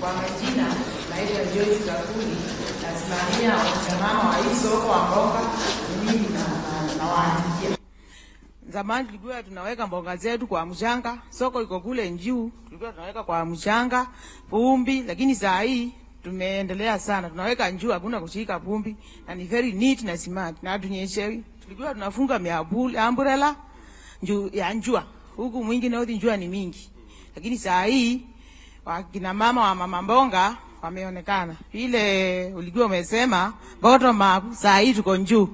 Kwa majina naitwa Joyce Kakuli, nasimamia mama wa hii soko wa mboga. Mimi na waandikia. Zamani tulikuwa tunaweka mboga zetu kwa mchanga, soko iko kule juu, tulikuwa tunaweka kwa mchanga, vumbi, lakini saa hii tumeendelea sana. Tunaweka juu, hakuna kushika vumbi, na ni very neat na smart. Na tunyeshewi. Tulikuwa tunafunga umbrella juu ya njua. Huku mwingine wote njua ni mingi. Lakini saa hii wakina mama wa mama mboga wameonekana. Vile ulikuwa umesema bottom up, saa hii tuko juu.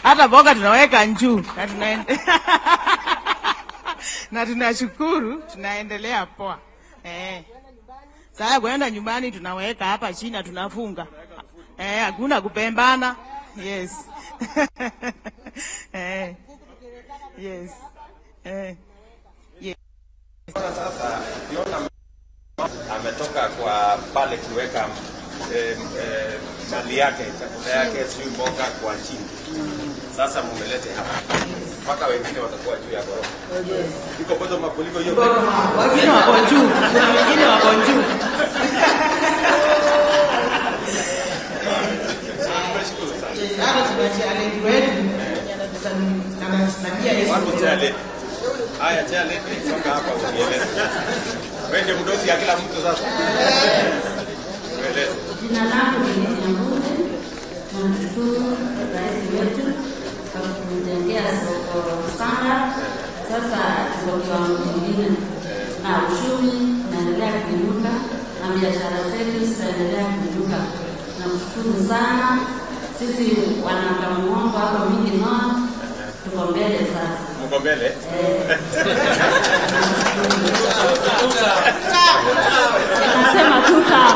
Hata mboga tunaweka juu na tunashukuru, tunaendelea poa. Sasa kwenda nyumbani tunaweka hapa chini tunafunga. Hakuna kupembana. Yes. Yes. Yes. Sasa ukiona ametoka kwa pale kuweka mali yake, chakula yake, sio mboga kwa chini. Sasa mumelete hapa. Mpaka wengine watakuwa juu ya gorofa. Yes. Iko bottom up kuliko hiyo. Wengine wako juu. Wengine wako juu. Hata tunachallenge wetu. Watu challenge. Haya challenge songa hapa unieleze. Wewe ndio mdosi ya kila mtu sasa. Ueleze. Jina langu ni Nyambuzi. Tunashukuru rais wetu kwa kutujengea soko sana. Sasa tuko kiwango kingine na uchumi unaendelea kuinuka na biashara zetu zinaendelea kuinuka. Tunashukuru sana. Sisi wanamgambo hapa mingi nao tuko mbele sasa. Mko mbele? Nasema tuta.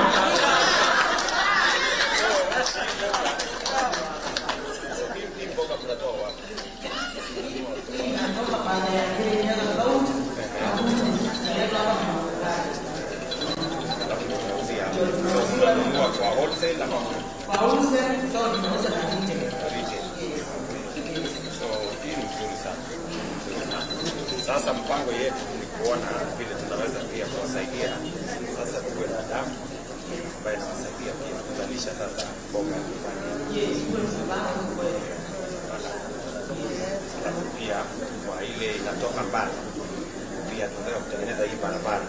Sasa mpango yetu ni kuona vile tunaweza pia kuwasaidia. Sasa tuwe na damu ambayo inawasaidia pia kuzalisha sasa mboga nyumbani. Alafu pia kwa ile inatoka mbali pia tunataka kutengeneza hii barabara